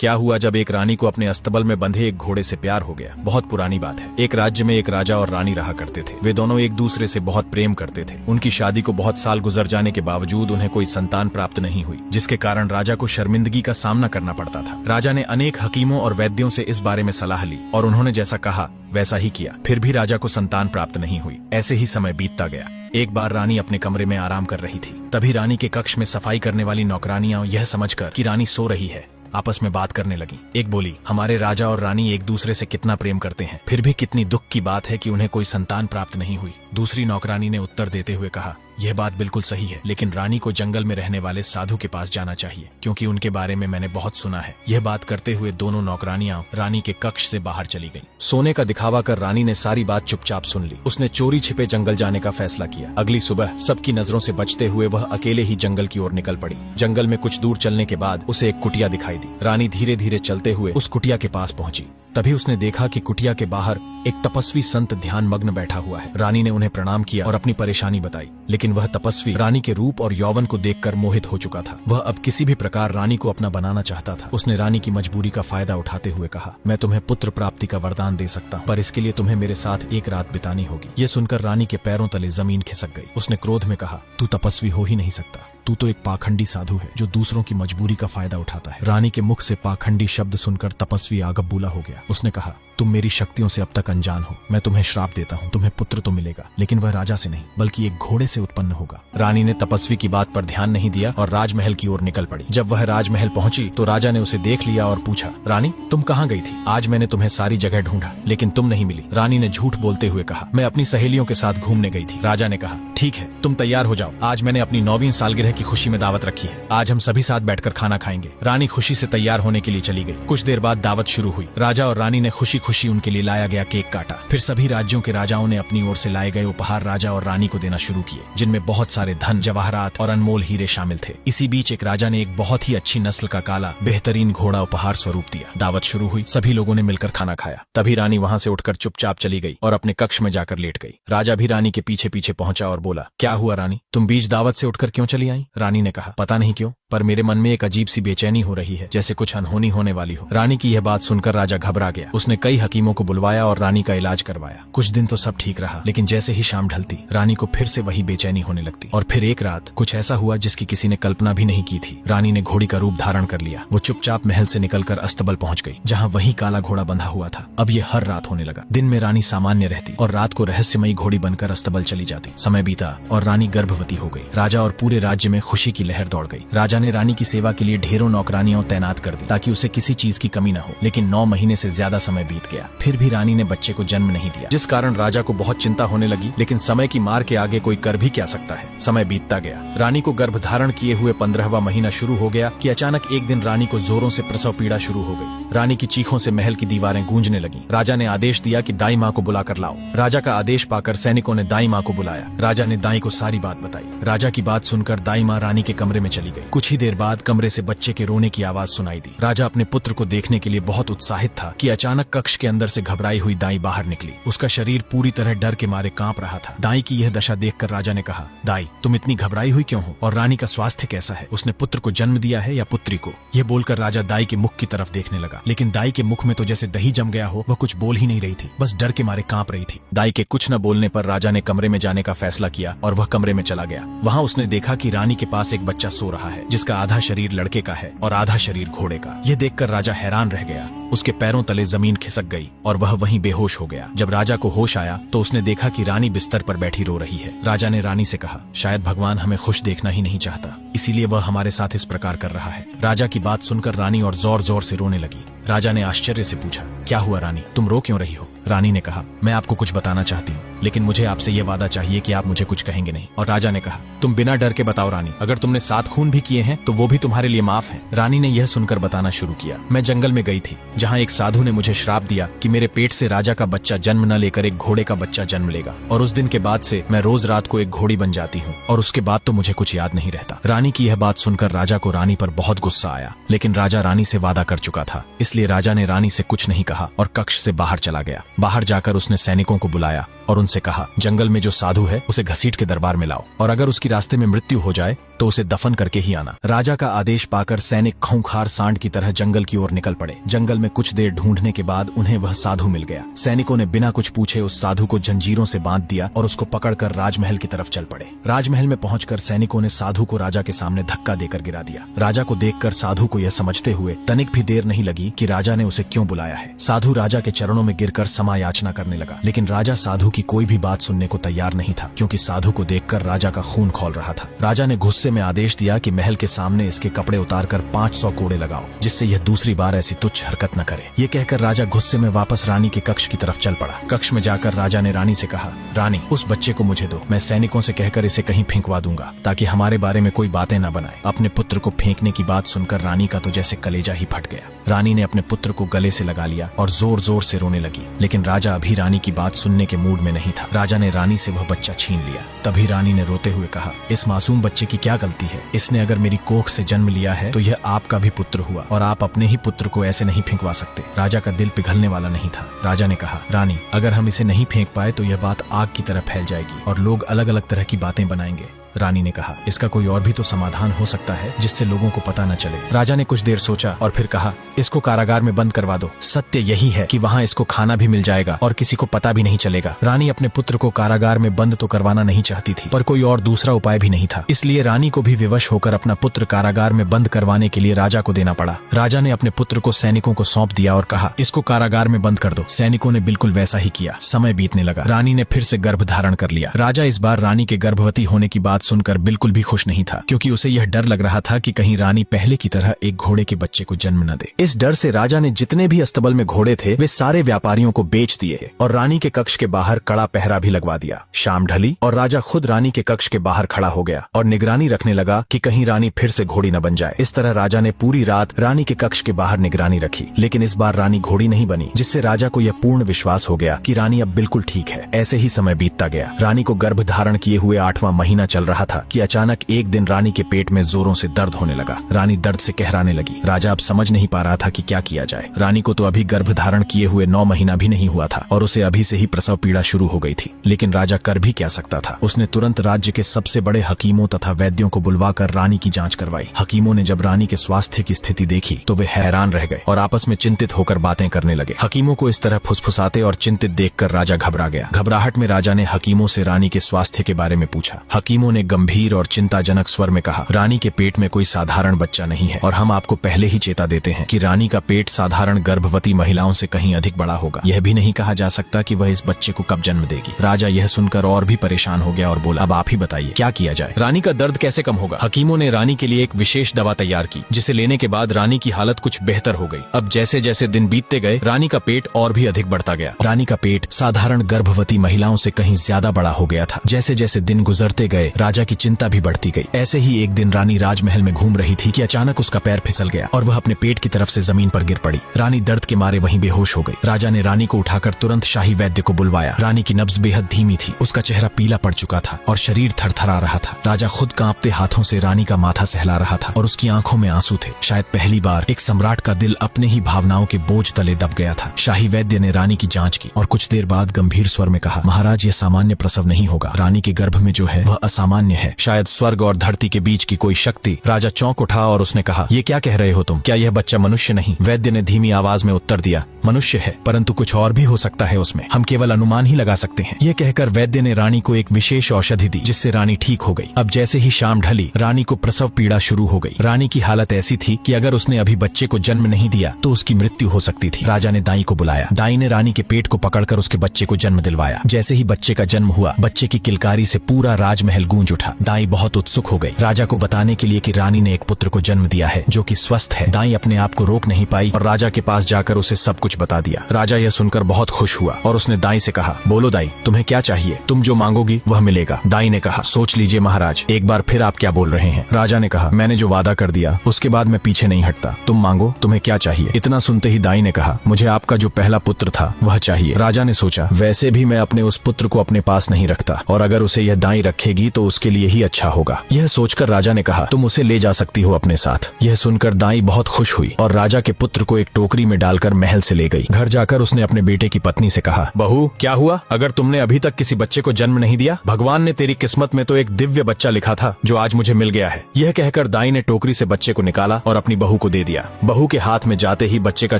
क्या हुआ जब एक रानी को अपने अस्तबल में बंधे एक घोड़े से प्यार हो गया। बहुत पुरानी बात है। एक राज्य में एक राजा और रानी रहा करते थे। वे दोनों एक दूसरे से बहुत प्रेम करते थे। उनकी शादी को बहुत साल गुजर जाने के बावजूद उन्हें कोई संतान प्राप्त नहीं हुई, जिसके कारण राजा को शर्मिंदगी का सामना करना पड़ता था। राजा ने अनेक हकीमों और वैद्यों से इस बारे में सलाह ली और उन्होंने जैसा कहा वैसा ही किया। फिर भी राजा को संतान प्राप्त नहीं हुई। ऐसे ही समय बीतता गया। एक बार रानी अपने कमरे में आराम कर रही थी। तभी रानी के कक्ष में सफाई करने वाली नौकरानियां यह समझकर कि रानी सो रही है, आपस में बात करने लगी। एक बोली, हमारे राजा और रानी एक दूसरे से कितना प्रेम करते हैं, फिर भी कितनी दुख की बात है कि उन्हें कोई संतान प्राप्त नहीं हुई। दूसरी नौकरानी ने उत्तर देते हुए कहा, यह बात बिल्कुल सही है, लेकिन रानी को जंगल में रहने वाले साधु के पास जाना चाहिए, क्योंकि उनके बारे में मैंने बहुत सुना है। यह बात करते हुए दोनों नौकरानियां रानी के कक्ष से बाहर चली गईं। सोने का दिखावा कर रानी ने सारी बात चुपचाप सुन ली। उसने चोरी छिपे जंगल जाने का फैसला किया। अगली सुबह सबकी नजरों से बचते हुए वह अकेले ही जंगल की ओर निकल पड़ी। जंगल में कुछ दूर चलने के बाद उसे एक कुटिया दिखाई दी। रानी धीरे धीरे चलते हुए उस कुटिया के पास पहुंची। तभी उसने देखा कि कुटिया के बाहर एक तपस्वी संत ध्यान मग्न बैठा हुआ है। रानी ने उन्हें प्रणाम किया और अपनी परेशानी बताई, लेकिन वह तपस्वी रानी के रूप और यौवन को देखकर मोहित हो चुका था। वह अब किसी भी प्रकार रानी को अपना बनाना चाहता था। उसने रानी की मजबूरी का फायदा उठाते हुए कहा, मैं तुम्हें पुत्र प्राप्ति का वरदान दे सकता हूँ, पर इसके लिए तुम्हें मेरे साथ एक रात बितानी होगी। ये सुनकर रानी के पैरों तले जमीन खिसक गई। उसने क्रोध में कहा, तू तपस्वी हो ही नहीं सकता, तू तो एक पाखंडी साधु है जो दूसरों की मजबूरी का फायदा उठाता है। रानी के मुख से पाखंडी शब्द सुनकर तपस्वी आगबूला हो गया। उसने कहा, तुम मेरी शक्तियों से अब तक अनजान हो। मैं तुम्हें श्राप देता हूँ, तुम्हें पुत्र तो मिलेगा, लेकिन वह राजा से नहीं बल्कि एक घोड़े से उत्पन्न होगा। रानी ने तपस्वी की बात पर ध्यान नहीं दिया और राजमहल की ओर निकल पड़ी। जब वह राजमहल पहुंची तो राजा ने उसे देख लिया और पूछा, रानी तुम कहाँ गई थी? आज मैंने तुम्हें सारी जगह ढूंढा, लेकिन तुम नहीं मिली। रानी ने झूठ बोलते हुए कहा, मैं अपनी सहेलियों के साथ घूमने गई थी। राजा ने कहा, ठीक है, तुम तैयार हो जाओ, आज मैंने अपनी 9वीं सालगिरह की खुशी में दावत रखी है। आज हम सभी साथ बैठकर खाना खाएंगे। रानी खुशी से तैयार होने के लिए चली गई। कुछ देर बाद दावत शुरू हुई। राजा और रानी ने खुशी खुशी उनके लिए लाया गया केक काटा। फिर सभी राज्यों के राजाओं ने अपनी ओर से लाए गए उपहार राजा और रानी को देना शुरू किए, जिनमें बहुत सारे धन, जवाहरात और अनमोल हीरे शामिल थे। इसी बीच एक राजा ने एक बहुत ही अच्छी नस्ल का काला बेहतरीन घोड़ा उपहार स्वरूप दिया। दावत शुरू हुई। सभी लोगों ने मिलकर खाना खाया। तभी रानी वहां से उठकर चुपचाप चली गई और अपने कक्ष में जाकर लेट गई। राजा भी रानी के पीछे पीछे पहुंचा और बोला, क्या हुआ रानी, तुम बीच दावत से उठकर क्यों चली आई? रानी ने कहा, पता नहीं क्यों, पर मेरे मन में एक अजीब सी बेचैनी हो रही है, जैसे कुछ अनहोनी होने वाली हो। रानी की यह बात सुनकर राजा घबरा गया। उसने कई हकीमों को बुलवाया और रानी का इलाज करवाया। कुछ दिन तो सब ठीक रहा, लेकिन जैसे ही शाम ढलती रानी को फिर से वही बेचैनी होने लगती। और फिर एक रात कुछ ऐसा हुआ जिसकी किसी ने कल्पना भी नहीं की थी। रानी ने घोड़ी का रूप धारण कर लिया। वो चुपचाप महल से निकलकर अस्तबल पहुंच गई, जहां वही काला घोड़ा बंधा हुआ था। अब ये हर रात होने लगा। दिन में रानी सामान्य रहती और रात को रहस्यमयी घोड़ी बनकर अस्तबल चली जाती। समय बीता और रानी गर्भवती हो गई। राजा और पूरे राज्य में खुशी की लहर दौड़ गई। राजा ने रानी की सेवा के लिए ढेरों नौकरानियां तैनात कर दी ताकि उसे किसी चीज की कमी न हो, लेकिन 9 महीने से ज्यादा समय बीत गया। फिर भी रानी ने बच्चे को जन्म नहीं दिया, जिस कारण राजा को बहुत चिंता होने लगी। लेकिन समय की मार के आगे कोई कर भी क्या सकता है। समय बीतता गया। रानी को गर्भ धारण किए हुए 15वां महीना शुरू हो गया कि अचानक एक दिन रानी को जोरों से प्रसव पीड़ा शुरू हो गई। रानी की चीखों से महल की दीवारें गूंजने लगीं। राजा ने आदेश दिया कि दाई माँ को बुलाकर लाओ। राजा का आदेश पाकर सैनिकों ने दाई माँ को बुलाया। राजा ने दाई को सारी बात बताई। राजा की बात सुनकर दाई माँ रानी के कमरे में चली गई। कुछ ही देर बाद कमरे से बच्चे के रोने की आवाज सुनाई दी। राजा अपने पुत्र को देखने के लिए बहुत उत्साहित था कि अचानक कक्ष के अंदर से घबराई हुई दाई बाहर निकली। उसका शरीर पूरी तरह डर के मारे कांप रहा था। दाई की यह दशा देखकर राजा ने कहा, दाई तुम इतनी घबराई हुई क्यों हो, और रानी का स्वास्थ्य कैसा है? उसने पुत्र को जन्म दिया है या पुत्री को? यह बोलकर राजा दाई के मुख की तरफ देखने लगा, लेकिन दाई के मुख में तो जैसे दही जम गया हो। वह कुछ बोल ही नहीं रही थी, बस डर के मारे कांप रही थी। दाई के कुछ न बोलने पर राजा ने कमरे में जाने का फैसला किया और वह कमरे में चला गया। वहाँ उसने देखा कि रानी के पास एक बच्चा सो रहा है, जिसका आधा शरीर लड़के का है और आधा शरीर घोड़े का। यह देखकर राजा हैरान रह गया। उसके पैरों तले जमीन खिसक गई और वह वहीं बेहोश हो गया। जब राजा को होश आया तो उसने देखा कि रानी बिस्तर पर बैठी रो रही है। राजा ने रानी से कहा, शायद भगवान हमें खुश देखना ही नहीं चाहता, इसीलिए वह हमारे साथ इस प्रकार कर रहा है। राजा की बात सुनकर रानी और जोर जोर से रोने लगी। राजा ने आश्चर्य से पूछा, क्या हुआ रानी, तुम रो क्यों रही हो? रानी ने कहा, मैं आपको कुछ बताना चाहती हूँ, लेकिन मुझे आपसे ये वादा चाहिए कि आप मुझे कुछ कहेंगे नहीं। और राजा ने कहा, तुम बिना डर के बताओ रानी, अगर तुमने 7 खून भी किए हैं तो वो भी तुम्हारे लिए माफ है। रानी ने यह सुनकर बताना शुरू किया, मैं जंगल में गई थी, जहाँ एक साधु ने मुझे श्राप दिया कि मेरे पेट से राजा का बच्चा जन्म न लेकर एक घोड़े का बच्चा जन्म लेगा, और उस दिन के बाद से मैं रोज रात को एक घोड़ी बन जाती हूँ, और उसके बाद तो मुझे कुछ याद नहीं रहता। रानी की यह बात सुनकर राजा को रानी पर बहुत गुस्सा आया, लेकिन राजा रानी से वादा कर चुका था, इसलिए राजा ने रानी से कुछ नहीं कहा और कक्ष से बाहर चला गया। बाहर जाकर उसने सैनिकों को बुलाया और उनसे कहा, जंगल में जो साधु है उसे घसीट के दरबार में लाओ, और अगर उसकी रास्ते में मृत्यु हो जाए तो उसे दफन करके ही आना। राजा का आदेश पाकर सैनिक खूंखार सांड की तरह जंगल की ओर निकल पड़े। जंगल में कुछ देर ढूंढने के बाद उन्हें वह साधु मिल गया। सैनिकों ने बिना कुछ पूछे उस साधु को जंजीरों से बांध दिया और उसको पकड़कर राजमहल की तरफ चल पड़े। राजमहल में पहुंचकर सैनिकों ने साधु को राजा के सामने धक्का देकर गिरा दिया। राजा को देखकर साधु को यह समझते हुए तनिक भी देर नहीं लगी कि राजा ने उसे क्यों बुलाया है। साधु राजा के चरणों में गिरकर क्षमा याचना करने लगा, लेकिन राजा साधु की कोई भी बात सुनने को तैयार नहीं था, क्योंकि साधु को देखकर राजा का खून खौल रहा था। राजा ने गुस्से में आदेश दिया कि महल के सामने इसके कपड़े उतारकर 500 कोड़े लगाओ, जिससे यह दूसरी बार ऐसी तुच्छ हरकत न करे। ये कहकर राजा गुस्से में वापस रानी के कक्ष की तरफ चल पड़ा। कक्ष में जाकर राजा ने रानी से कहा, रानी, उस बच्चे को मुझे दो, मैं सैनिकों से कहकर इसे कहीं फेंकवा दूंगा ताकि हमारे बारे में कोई बातें न बनाए। अपने पुत्र को फेंकने की बात सुनकर रानी का तो जैसे कलेजा ही फट गया। रानी ने अपने पुत्र को गले से लगा लिया और जोर जोर से रोने लगी, लेकिन राजा अभी रानी की बात सुनने के मूड में नहीं था। राजा ने रानी से वह बच्चा छीन लिया। तभी रानी ने रोते हुए कहा, इस मासूम बच्चे की क्या गलती है? इसने अगर मेरी कोख से जन्म लिया है तो यह आपका भी पुत्र हुआ, और आप अपने ही पुत्र को ऐसे नहीं फेंकवा सकते। राजा का दिल पिघलने वाला नहीं था। राजा ने कहा, रानी, अगर हम इसे नहीं फेंक पाए तो यह बात आग की तरह फैल जाएगी और लोग अलग अलग तरह की बातें बनाएंगे। रानी ने कहा, इसका कोई और भी तो समाधान हो सकता है जिससे लोगों को पता न चले। राजा ने कुछ देर सोचा और फिर कहा, इसको कारागार में बंद करवा दो। सत्य यही है कि वहाँ इसको खाना भी मिल जाएगा और किसी को पता भी नहीं चलेगा। रानी अपने पुत्र को कारागार में बंद तो करवाना नहीं चाहती थी, पर कोई और दूसरा उपाय भी नहीं था। इसलिए रानी को भी विवश होकर अपना पुत्र कारागार में बंद करवाने के लिए राजा को देना पड़ा। राजा ने अपने पुत्र को सैनिकों को सौंप दिया और कहा, इसको कारागार में बंद कर दो। सैनिकों ने बिल्कुल वैसा ही किया। समय बीतने लगा। रानी ने फिर से गर्भ धारण कर लिया। राजा इस बार रानी के गर्भवती होने की बात सुनकर बिल्कुल भी खुश नहीं था, क्योंकि उसे यह डर लग रहा था कि कहीं रानी पहले की तरह एक घोड़े के बच्चे को जन्म न दे। इस डर से राजा ने जितने भी अस्तबल में घोड़े थे वे सारे व्यापारियों को बेच दिए और रानी के कक्ष के बाहर कड़ा पहरा भी लगवा दिया। शाम ढली और राजा खुद रानी के कक्ष के बाहर खड़ा हो गया और निगरानी रखने लगा कि कहीं रानी फिर से घोड़ी न बन जाए। इस तरह राजा ने पूरी रात रानी के कक्ष के बाहर निगरानी रखी, लेकिन इस बार रानी घोड़ी नहीं बनी, जिससे राजा को यह पूर्ण विश्वास हो गया कि रानी अब बिल्कुल ठीक है। ऐसे ही समय बीतता गया। रानी को गर्भ धारण किए हुए 8वां महीना चल रहा था कि अचानक एक दिन रानी के पेट में जोरों से दर्द होने लगा। रानी दर्द से कहराने लगी। राजा अब समझ नहीं पा रहा था कि क्या किया जाए। रानी को तो अभी गर्भ धारण किए हुए 9 महीना भी नहीं हुआ था और उसे अभी से ही प्रसव पीड़ा शुरू हो गई थी, लेकिन राजा कर भी क्या सकता था। उसने तुरंत राज्य के सबसे बड़े हकीमों तथा वैद्यों को बुलवाकर रानी की जांच करवाई। हकीमों ने जब रानी के स्वास्थ्य की स्थिति देखी तो वे हैरान रह गए और आपस में चिंतित होकर बातें करने लगे। हकीमों को इस तरह फुसफुसाते और चिंतित देखकर राजा घबरा गया। घबराहट में राजा ने हकीमों से रानी के स्वास्थ्य के बारे में पूछा। हकीमों ने गंभीर और चिंताजनक स्वर में कहा, रानी के पेट में कोई साधारण बच्चा नहीं है और हम आपको पहले ही चेता देते हैं कि रानी का पेट साधारण गर्भवती महिलाओं से कहीं अधिक बड़ा होगा। यह भी नहीं कहा जा सकता कि वह इस बच्चे को कब जन्म देगी। राजा यह सुनकर और भी परेशान हो गया और बोला, अब आप ही बताइए क्या किया जाए? रानी का दर्द कैसे कम होगा? हकीमों ने रानी के लिए एक विशेष दवा तैयार की, जिसे लेने के बाद रानी की हालत कुछ बेहतर हो गई। अब जैसे जैसे दिन बीतते गए रानी का पेट और भी अधिक बढ़ता गया। रानी का पेट साधारण गर्भवती महिलाओं से कहीं ज्यादा बड़ा हो गया था। जैसे जैसे दिन गुजरते गए राजा की चिंता भी बढ़ती गई। ऐसे ही एक दिन रानी राजमहल में घूम रही थी कि अचानक उसका पैर फिसल गया और वह अपने पेट की तरफ से जमीन पर गिर पड़ी। रानी दर्द के मारे वहीं बेहोश हो गई। राजा ने रानी को उठाकर तुरंत शाही वैद्य को बुलवाया। रानी की नब्ज बेहद धीमी थी, उसका चेहरा पीला पड़ चुका था और शरीर थरथरा रहा था। राजा खुद कांपते हाथों से रानी का माथा सहला रहा था और उसकी आंखों में आंसू थे। शायद पहली बार एक सम्राट का दिल अपने ही भावनाओं के बोझ तले दब गया था। शाही वैद्य ने रानी की जांच की और कुछ देर बाद गंभीर स्वर में कहा, महाराज, यह सामान्य प्रसव नहीं होगा। रानी के गर्भ में जो है वह असामान्य है, शायद स्वर्ग और धरती के बीच की कोई शक्ति। राजा चौंक उठा और उसने कहा, ये क्या कह रहे हो तुम? क्या यह बच्चा मनुष्य नहीं? वैद्य ने धीमी आवाज में उत्तर दिया, मनुष्य है, परंतु कुछ और भी हो सकता है उसमें, हम केवल अनुमान ही लगा सकते हैं। यह कहकर वैद्य ने रानी को एक विशेष औषधि दी, जिससे रानी ठीक हो गई। अब जैसे ही शाम ढली रानी को प्रसव पीड़ा शुरू हो गई। रानी की हालत ऐसी थी कि अगर उसने अभी बच्चे को जन्म नहीं दिया तो उसकी मृत्यु हो सकती थी। राजा ने दाई को बुलाया। दाई ने रानी के पेट को पकड़कर उसके बच्चे को जन्म दिलवाया। जैसे ही बच्चे का जन्म हुआ, बच्चे की किलकारी से पूरा राजमहल गूंज उठा। दाई बहुत उत्सुक हो गई राजा को बताने के लिए कि रानी ने एक पुत्र को जन्म दिया है जो कि स्वस्थ है। दाई अपने आप को रोक नहीं पाई और राजा के पास जाकर उसे सब कुछ बता दिया। राजा यह सुनकर बहुत खुश हुआ और उसने दाई से कहा, बोलो दाई, तुम्हें क्या चाहिए? तुम जो मांगोगी वह मिलेगा। दाई ने कहा, सोच लीजिए महाराज, एक बार फिर आप क्या बोल रहे हैं? राजा ने कहा, मैंने जो वादा कर दिया उसके बाद मैं पीछे नहीं हटता। तुम मांगो, तुम्हें क्या चाहिए? इतना सुनते ही दाई ने कहा, मुझे आपका जो पहला पुत्र था वह चाहिए। राजा ने सोचा, वैसे भी मैं अपने उस पुत्र को अपने पास नहीं रखता और अगर उसे यह दाई रखेगी तो उसके लिए ही अच्छा होगा। यह सोचकर राजा ने कहा, तुम उसे ले जा सकती हो अपने साथ। यह सुनकर दाई बहुत खुश हुई और राजा के पुत्र को एक टोकरी में डालकर महल से ले गई। घर जाकर उसने अपने बेटे की पत्नी से कहा, बहू क्या हुआ? अगर तुमने अभी तक किसी बच्चे को जन्म नहीं दिया, भगवान ने तेरी किस्मत में तो एक दिव्य बच्चा लिखा था जो आज मुझे मिल गया है। यह कहकर दाई ने टोकरी से बच्चे को निकाला और अपनी बहू को दे दिया। बहू के हाथ में जाते ही बच्चे का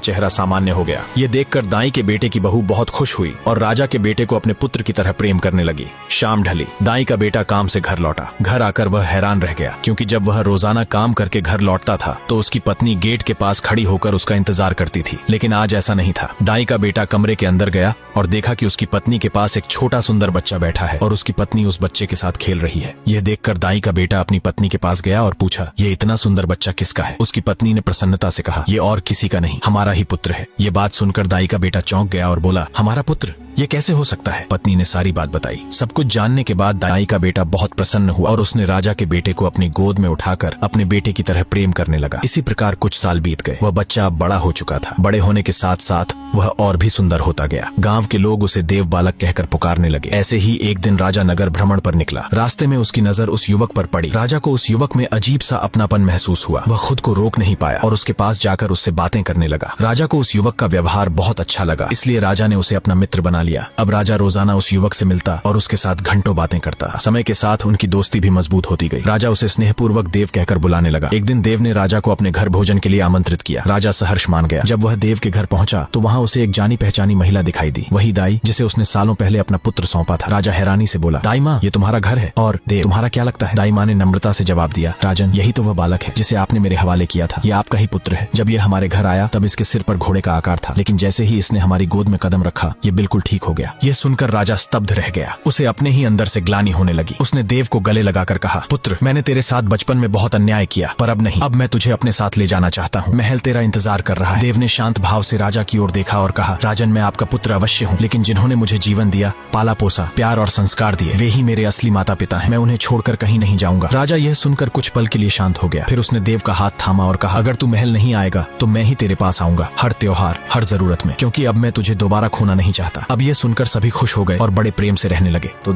चेहरा सामान्य हो गया। ये देखकर दाई के बेटे की बहू बहुत खुश हुई और राजा के बेटे को अपने पुत्र की तरह प्रेम करने लगी। शाम ढली, दाई का बेटा काम से घर लौटा। घर आकर वह हैरान रह गया, क्योंकि जब वह रोजाना काम करके घर लौटता था तो उसकी पत्नी गेट के पास खड़ी होकर उसका इंतजार करती थी, लेकिन आज ऐसा नहीं था। दाई का बेटा कमरे के अंदर गया और देखा कि उसकी पत्नी के पास एक छोटा सुंदर बच्चा बैठा है और उसकी पत्नी उस बच्चे के साथ खेल रही है। यह देखकर दाई का बेटा अपनी पत्नी के पास गया और पूछा, ये इतना सुंदर बच्चा किसका है? उसकी पत्नी ने प्रसन्नता से कहा, ये और किसी का नहीं, हमारा ही पुत्र है। ये बात सुनकर दाई का बेटा चौंक गया और बोला, हमारा पुत्र? ये कैसे हो सकता है? पत्नी ने सारी बात बताई। सब कुछ जानने के बाद दाई का बेटा बहुत प्रसन्न हुआ और उसने राजा के बेटे को अपनी गोद में उठाकर अपने बेटे की तरह प्रेम करने लगा। इसी प्रकार कुछ साल बीत गए। वह बच्चा अब बड़ा हो चुका था। बड़े होने के साथ साथ वह और भी सुंदर होता गया। गांव के लोग उसे देव बालक कहकर पुकारने लगे। ऐसे ही एक दिन राजा नगर भ्रमण पर निकला। रास्ते में उसकी नजर उस युवक पर पड़ी। राजा को उस युवक में अजीब सा अपनापन महसूस हुआ। वह खुद को रोक नहीं पाया और उसके पास जाकर उससे बातें करने लगा। राजा को उस युवक का व्यवहार बहुत अच्छा लगा, इसलिए राजा ने उसे अपना मित्र बना लिया। अब राजा रोजाना उस युवक से मिलता और उसके साथ घंटों बातें करता। समय के साथ उनकी दोस्ती भी मजबूत होती गई। राजा उसे स्नेहपूर्वक देव कहकर बुलाने लगा। एक दिन देव ने राजा को अपने घर भोजन के लिए आमंत्रित किया। राजा सहर्ष मान गया। जब वह देव के घर पहुंचा तो वहां उसे एक जानी पहचानी महिला दिखाई दी, वही दाई जिसे उसने सालों पहले अपना पुत्र सौंपा था। राजा हैरानी से बोला, दाई माँ, ये तुम्हारा घर है? और देव, तुम्हारा क्या लगता है? दाई माँ ने नम्रता से जवाब दिया, राजन, यही तो वह बालक है जिसे आपने मेरे हवाले किया था। ये आपका ही पुत्र है। जब ये हमारे घर आया तब इसके सिर पर घोड़े का आकार था, लेकिन जैसे ही इसने हमारी गोद में कदम रखा ये बिल्कुल ठीक हो गया। यह सुनकर राजा स्तब्ध रह गया। उसे अपने ही अंदर से ग्लानि होने लगी। उसने देव को गले लगाकर कहा, पुत्र, मैंने तेरे साथ बचपन में बहुत अन्याय किया, पर अब नहीं। अब मैं तुझे अपने साथ ले जाना चाहता हूँ। महल तेरा इंतजार कर रहा है। देव ने शांत भाव से राजा की ओर देखा और कहा, राजन, मैं आपका पुत्र अवश्य हूँ, लेकिन जिन्होंने मुझे जीवन दिया, पाला पोसा, प्यार और संस्कार दिए, वे ही मेरे असली माता पिता हैं। मैं उन्हें छोड़कर कहीं नहीं जाऊंगा। राजा यह सुनकर कुछ पल के लिए शांत हो गया। फिर उसने देव का हाथ थामा और कहा, अगर तू महल नहीं आएगा तो मैं ही तेरे पास आऊंगा, हर त्योहार, हर जरूरत में, क्योंकि अब मैं तुझे दोबारा खोना नहीं चाहता। अब यह सुनकर सभी खुश हो गए और बड़े प्रेम से रहने लगे। तो